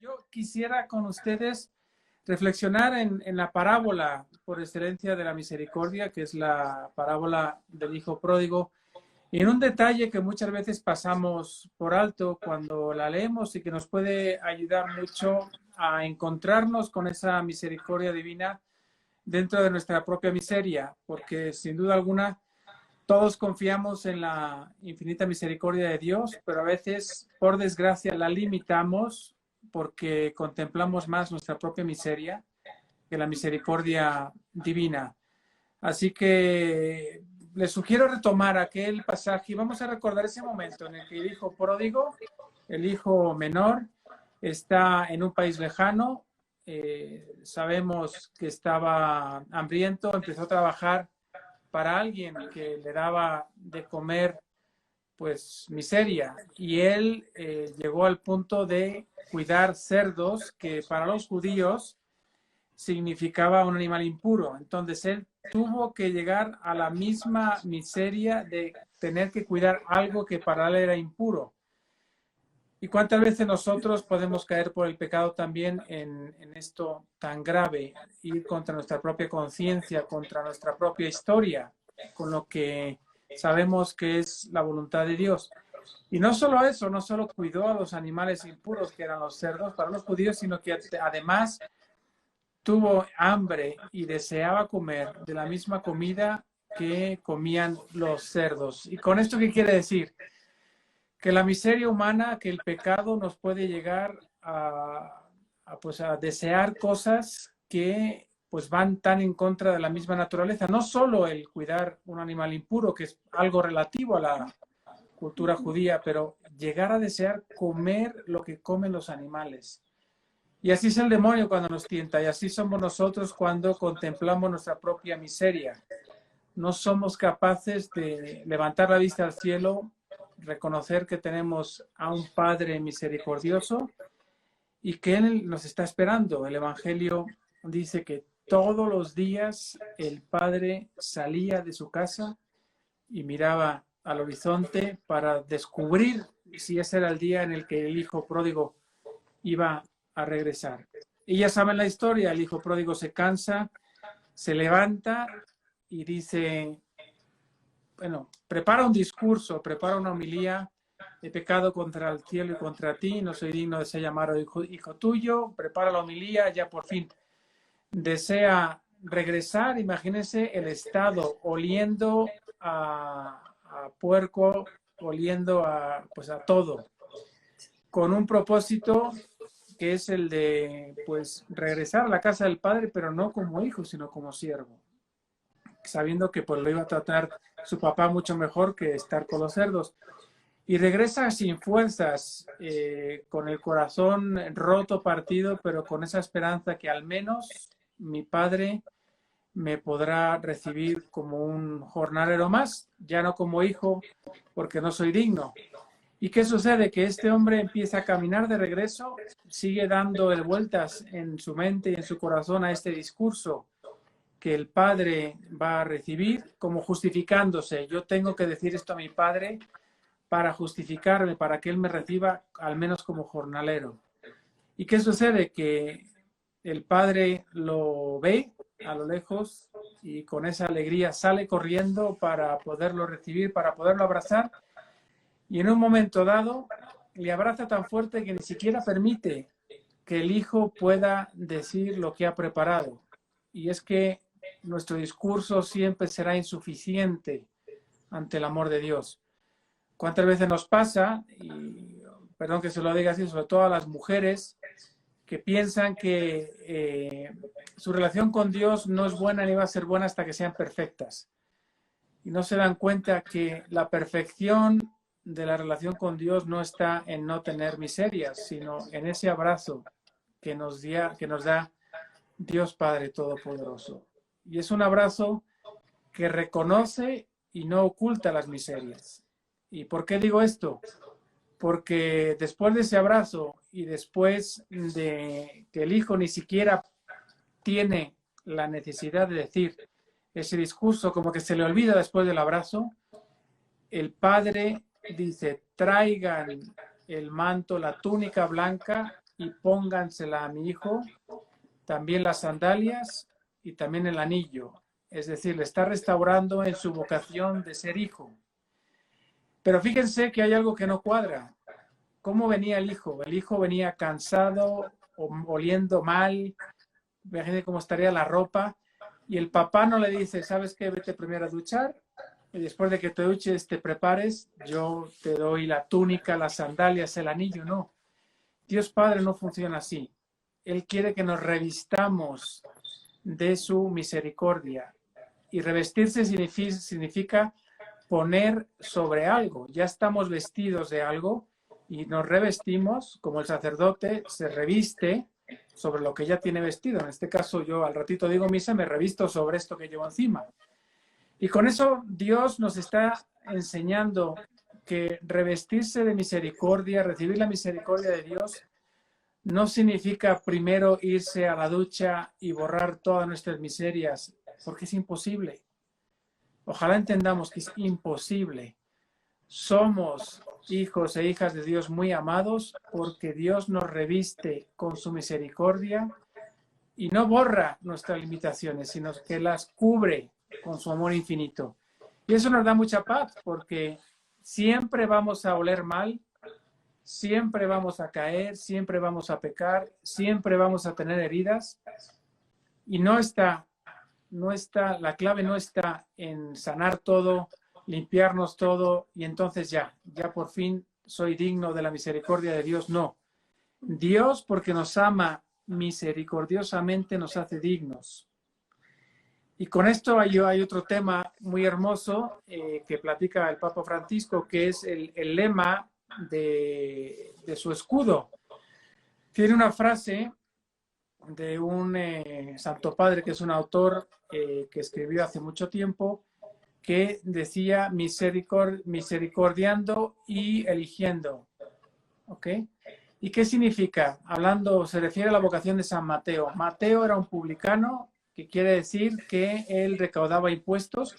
Yo quisiera con ustedes reflexionar en la parábola por excelencia de la misericordia, que es la parábola del Hijo Pródigo, y en un detalle que muchas veces pasamos por alto cuando la leemos y que nos puede ayudar mucho a encontrarnos con esa misericordia divina dentro de nuestra propia miseria, porque sin duda alguna todos confiamos en la infinita misericordia de Dios, pero a veces, por desgracia, la limitamos porque contemplamos más nuestra propia miseria que la misericordia divina. Así que les sugiero retomar aquel pasaje y vamos a recordar ese momento en el que el hijo pródigo, el hijo menor, está en un país lejano. Sabemos que estaba hambriento, empezó a trabajar para alguien que le daba de comer pues miseria, y él llegó al punto de cuidar cerdos, que para los judíos significaba un animal impuro. Entonces él tuvo que llegar a la misma miseria de tener que cuidar algo que para él era impuro. ¿Y cuántas veces nosotros podemos caer por el pecado también en esto tan grave, ir contra nuestra propia conciencia, contra nuestra propia historia, con lo que sabemos que es la voluntad de Dios? Y no solo eso, no solo cuidó a los animales impuros, que eran los cerdos para los judíos, sino que además tuvo hambre y deseaba comer de la misma comida que comían los cerdos. ¿Y con esto qué quiere decir? Que la miseria humana, que el pecado nos puede llegar pues a desear cosas que pues van tan en contra de la misma naturaleza. No solo el cuidar un animal impuro, que es algo relativo a la cultura judía, pero llegar a desear comer lo que comen los animales. Y así es el demonio cuando nos tienta, y así somos nosotros cuando contemplamos nuestra propia miseria. No somos capaces de levantar la vista al cielo, reconocer que tenemos a un Padre misericordioso y que Él nos está esperando. El Evangelio dice que todos los días el Padre salía de su casa y miraba al horizonte para descubrir si ese era el día en el que el hijo pródigo iba a regresar. Y ya saben la historia, el hijo pródigo se cansa, se levanta y dice, bueno, prepara un discurso, prepara una homilía: he pecado contra el cielo y contra ti, no soy digno de ser llamado hijo tuyo. Prepara la homilía, ya por fin desea regresar. Imagínense el estado, oliendo a puerco, oliendo pues a todo, con un propósito que es el de pues regresar a la casa del Padre, pero no como hijo, sino como siervo, sabiendo que pues lo iba a tratar su papá mucho mejor que estar con los cerdos. Y regresa sin fuerzas, con el corazón roto, partido, pero con esa esperanza que al menos mi padre me podrá recibir como un jornalero más, ya no como hijo, porque no soy digno. ¿Y qué sucede? Que este hombre empieza a caminar de regreso, sigue dando vueltas en su mente y en su corazón a este discurso que el padre va a recibir, como justificándose. Yo tengo que decir esto a mi padre para justificarme, para que él me reciba al menos como jornalero. ¿Y qué sucede? Que el padre lo ve a lo lejos y con esa alegría sale corriendo para poderlo recibir, para poderlo abrazar, y en un momento dado le abraza tan fuerte que ni siquiera permite que el hijo pueda decir lo que ha preparado. Y es que nuestro discurso siempre será insuficiente ante el amor de Dios. ¿Cuántas veces nos pasa, y perdón que se lo diga así, sobre todo a las mujeres, que piensan que su relación con Dios no es buena ni va a ser buena hasta que sean perfectas? Y no se dan cuenta que la perfección de la relación con Dios no está en no tener miserias, sino en ese abrazo que nos da Dios Padre Todopoderoso. Y es un abrazo que reconoce y no oculta las miserias. ¿Y por qué digo esto? Porque después de ese abrazo y después de que el hijo ni siquiera tiene la necesidad de decir ese discurso, como que se le olvida después del abrazo, el padre dice: traigan el manto, la túnica blanca y póngansela a mi hijo, también las sandalias y también el anillo. Es decir, le está restaurando en su vocación de ser hijo. Pero fíjense que hay algo que no cuadra. ¿Cómo venía el hijo? El hijo venía cansado, oliendo mal, imagínate cómo estaría la ropa, y el papá no le dice, ¿sabes qué? Vete primero a duchar, y después de que te duches, te prepares, yo te doy la túnica, las sandalias, el anillo. No, Dios Padre no funciona así. Él quiere que nos revistamos de su misericordia, y revestirse significa poner sobre algo. Ya estamos vestidos de algo y nos revestimos, como el sacerdote se reviste sobre lo que ya tiene vestido. En este caso, yo al ratito digo misa, me revisto sobre esto que llevo encima. Y con eso Dios nos está enseñando que revestirse de misericordia, recibir la misericordia de Dios, no significa primero irse a la ducha y borrar todas nuestras miserias, porque es imposible. Ojalá entendamos que es imposible. Somos hijos e hijas de Dios muy amados porque Dios nos reviste con su misericordia y no borra nuestras limitaciones, sino que las cubre con su amor infinito. Y eso nos da mucha paz porque siempre vamos a oler mal, siempre vamos a caer, siempre vamos a pecar, siempre vamos a tener heridas y la clave no está en sanar todo, limpiarnos todo y entonces ya por fin soy digno de la misericordia de Dios. No, Dios, porque nos ama misericordiosamente, nos hace dignos. Y con esto hay otro tema muy hermoso que platica el Papa Francisco, que es el lema de su escudo. Tiene una frase de un santo padre que es un autor que escribió hace mucho tiempo, que decía misericordiando y eligiendo. ¿Ok? ¿Y qué significa? Hablando, se refiere a la vocación de San Mateo. Mateo era un publicano, que quiere decir que él recaudaba impuestos,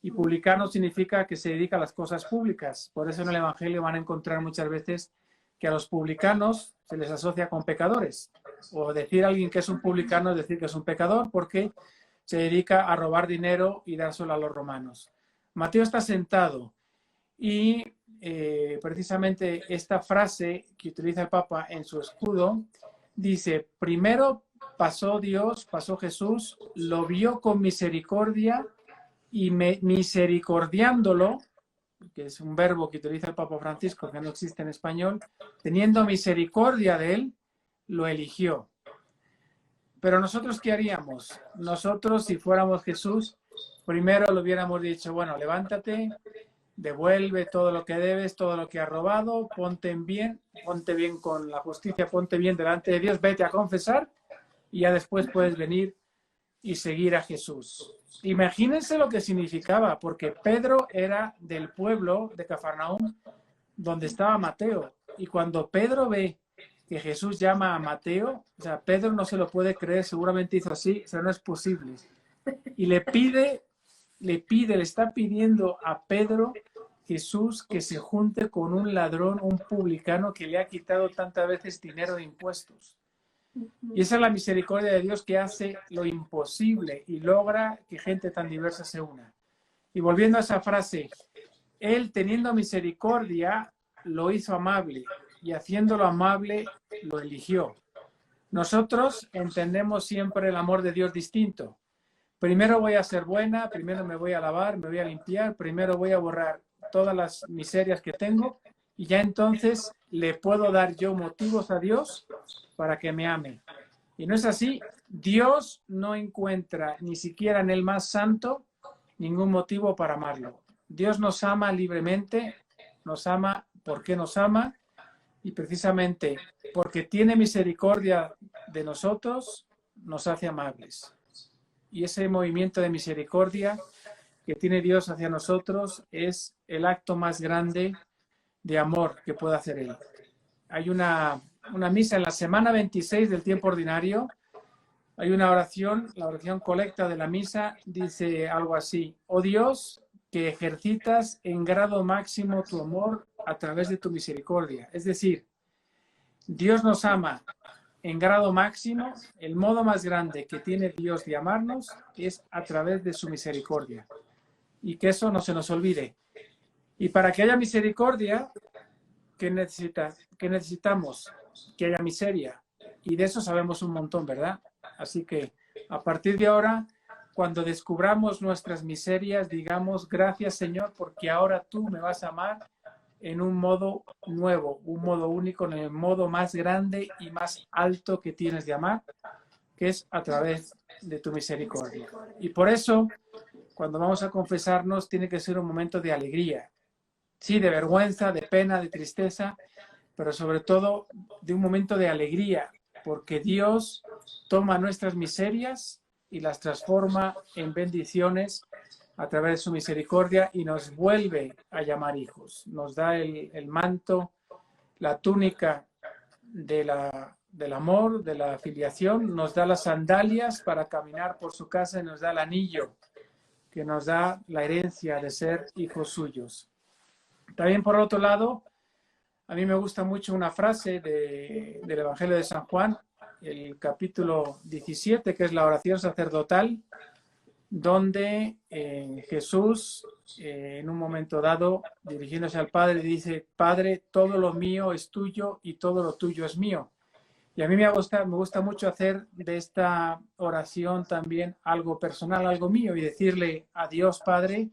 y publicano significa que se dedica a las cosas públicas. Por eso en el Evangelio van a encontrar muchas veces que a los publicanos se les asocia con pecadores. O decir a alguien que es un publicano es decir que es un pecador porque se dedica a robar dinero y dárselo a los romanos. Mateo está sentado y precisamente esta frase que utiliza el Papa en su escudo dice, primero pasó Dios, pasó Jesús, lo vio con misericordia y misericordiándolo, que es un verbo que utiliza el Papa Francisco que no existe en español, teniendo misericordia de él, lo eligió. Pero nosotros, ¿qué haríamos? Nosotros, si fuéramos Jesús, primero le hubiéramos dicho, bueno, levántate, devuelve todo lo que debes, todo lo que has robado, ponte bien con la justicia, ponte bien delante de Dios, vete a confesar y ya después puedes venir y seguir a Jesús. Imagínense lo que significaba, porque Pedro era del pueblo de Cafarnaúm, donde estaba Mateo. Y cuando Pedro ve que Jesús llama a Mateo, o sea, Pedro no se lo puede creer, seguramente hizo así, o sea, no es posible. Y le está pidiendo a Pedro, Jesús, que se junte con un ladrón, un publicano que le ha quitado tantas veces dinero de impuestos. Y esa es la misericordia de Dios que hace lo imposible y logra que gente tan diversa se una. Y volviendo a esa frase, Él teniendo misericordia lo hizo amable y haciéndolo amable lo eligió. Nosotros entendemos siempre el amor de Dios distinto. Primero voy a ser buena, primero me voy a lavar, me voy a limpiar, primero voy a borrar todas las miserias que tengo y ya entonces le puedo dar yo motivos a Dios para que me ame. Y no es así. Dios no encuentra ni siquiera en el más santo ningún motivo para amarlo. Dios nos ama libremente, nos ama porque nos ama y precisamente porque tiene misericordia de nosotros, nos hace amables. Y ese movimiento de misericordia que tiene Dios hacia nosotros es el acto más grande de amor que puede hacer Él. Hay una misa en la semana 26 del tiempo ordinario, hay una oración, la oración colecta de la misa dice algo así: oh Dios, que ejercitas en grado máximo tu amor a través de tu misericordia. Es decir, Dios nos ama en grado máximo. El modo más grande que tiene Dios de amarnos es a través de su misericordia. Y que eso no se nos olvide. Y para que haya misericordia, ¿qué necesitamos? Que haya miseria. Y de eso sabemos un montón, ¿verdad? Así que a partir de ahora, cuando descubramos nuestras miserias, digamos, gracias Señor, porque ahora tú me vas a amar en un modo nuevo, un modo único, en el modo más grande y más alto que tienes de amar, que es a través de tu misericordia. Y por eso, cuando vamos a confesarnos, tiene que ser un momento de alegría, sí, de vergüenza, de pena, de tristeza, pero sobre todo de un momento de alegría, porque Dios toma nuestras miserias y las transforma en bendiciones a través de su misericordia y nos vuelve a llamar hijos. Nos da el manto, la túnica del amor, de la filiación, nos da las sandalias para caminar por su casa y nos da el anillo que nos da la herencia de ser hijos suyos. También por otro lado, a mí me gusta mucho una frase del Evangelio de San Juan, el capítulo 17, que es la oración sacerdotal, donde Jesús, en un momento dado, dirigiéndose al Padre, dice: Padre, todo lo mío es tuyo y todo lo tuyo es mío. Y a mí me gusta mucho hacer de esta oración también algo personal, algo mío, y decirle a Dios Padre: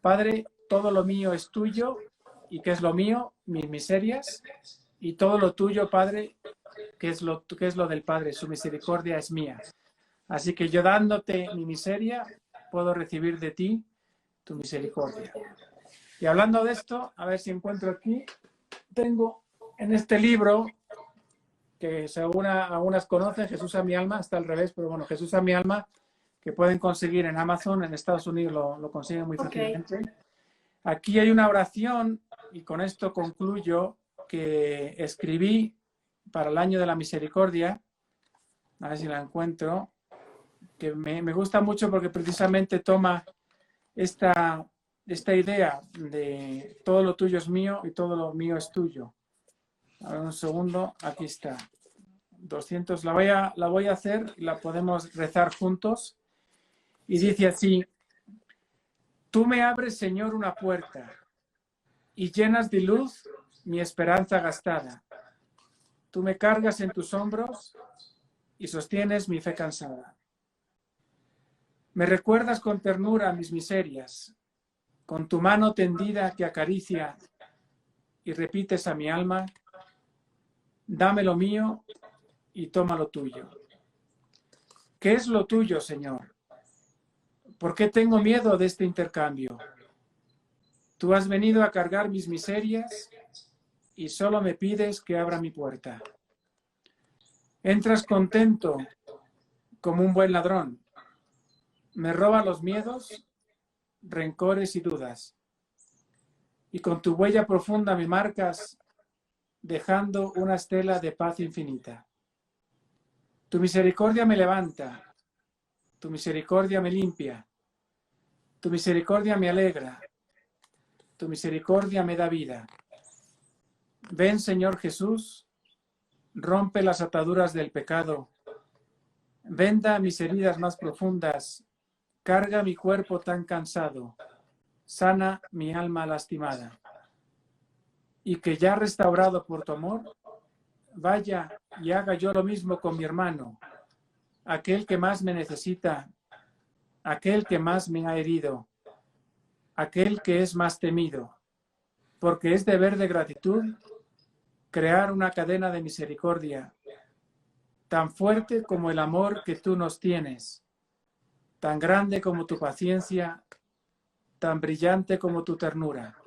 Padre, todo lo mío es tuyo. ¿Y qué es lo mío? Mis miserias. Y todo lo tuyo, Padre, ¿qué es lo del Padre? Su misericordia es mía. Así que yo, dándote mi miseria, puedo recibir de ti tu misericordia. Y hablando de esto, a ver si encuentro aquí, tengo en este libro, que según algunas conocen, Jesús a mi alma, está al revés, pero bueno, Jesús a mi alma, que pueden conseguir en Amazon, en Estados Unidos lo consiguen muy fácilmente. Aquí hay una oración, y con esto concluyo, que escribí para el año de la misericordia, a ver si la encuentro, que me gusta mucho porque precisamente toma esta idea de todo lo tuyo es mío y todo lo mío es tuyo. A ver, un segundo, aquí está. 200, la voy a hacer, la podemos rezar juntos. Y dice así: Tú me abres, Señor, una puerta y llenas de luz mi esperanza gastada. Tú me cargas en tus hombros y sostienes mi fe cansada. Me recuerdas con ternura mis miserias, con tu mano tendida que acaricia, y repites a mi alma: dame lo mío y toma lo tuyo. ¿Qué es lo tuyo, Señor? ¿Por qué tengo miedo de este intercambio? Tú has venido a cargar mis miserias y solo me pides que abra mi puerta. Entras contento como un buen ladrón. Me roba los miedos, rencores y dudas. Y con tu huella profunda me marcas, dejando una estela de paz infinita. Tu misericordia me levanta, tu misericordia me limpia, tu misericordia me alegra, tu misericordia me da vida. Ven, Señor Jesús, rompe las ataduras del pecado, venda mis heridas más profundas, carga mi cuerpo tan cansado, sana mi alma lastimada. Y que ya restaurado por tu amor, vaya y haga yo lo mismo con mi hermano, aquel que más me necesita, aquel que más me ha herido, aquel que es más temido, porque es deber de gratitud crear una cadena de misericordia, tan fuerte como el amor que tú nos tienes, tan grande como tu paciencia, tan brillante como tu ternura.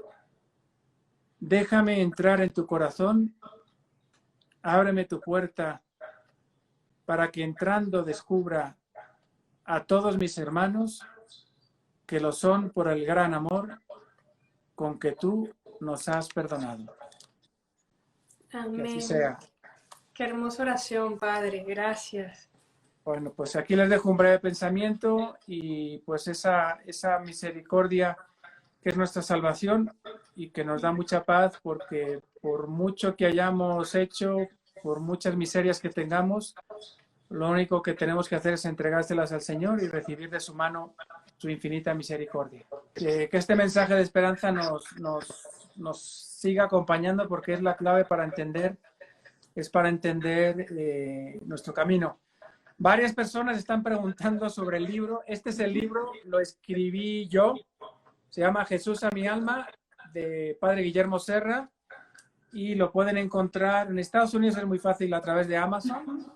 Déjame entrar en tu corazón, ábreme tu puerta, para que entrando descubra a todos mis hermanos que lo son por el gran amor con que tú nos has perdonado. Amén. Que así sea. Qué hermosa oración, Padre. Gracias. Bueno, pues aquí les dejo un breve pensamiento y pues esa misericordia que es nuestra salvación y que nos da mucha paz, porque por mucho que hayamos hecho, por muchas miserias que tengamos, lo único que tenemos que hacer es entregárselas al Señor y recibir de su mano su infinita misericordia. Que este mensaje de esperanza nos siga acompañando, porque es la clave para entender, nuestro camino. Varias personas están preguntando sobre el libro. Este es el libro, lo escribí yo. Se llama Jesús a mi alma, de Padre Guillermo Serra, y lo pueden encontrar en Estados Unidos, es muy fácil, a través de Amazon.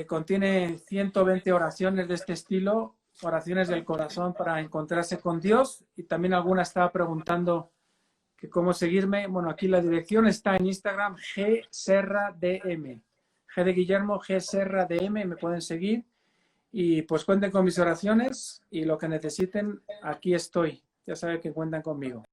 Contiene 120 oraciones de este estilo, oraciones del corazón para encontrarse con Dios, y también alguna estaba preguntando que cómo seguirme. Bueno, aquí la dirección está en Instagram, gserradm, G de Guillermo, gserradm, me pueden seguir, y pues cuenten con mis oraciones, y lo que necesiten, aquí estoy, ya saben que cuentan conmigo.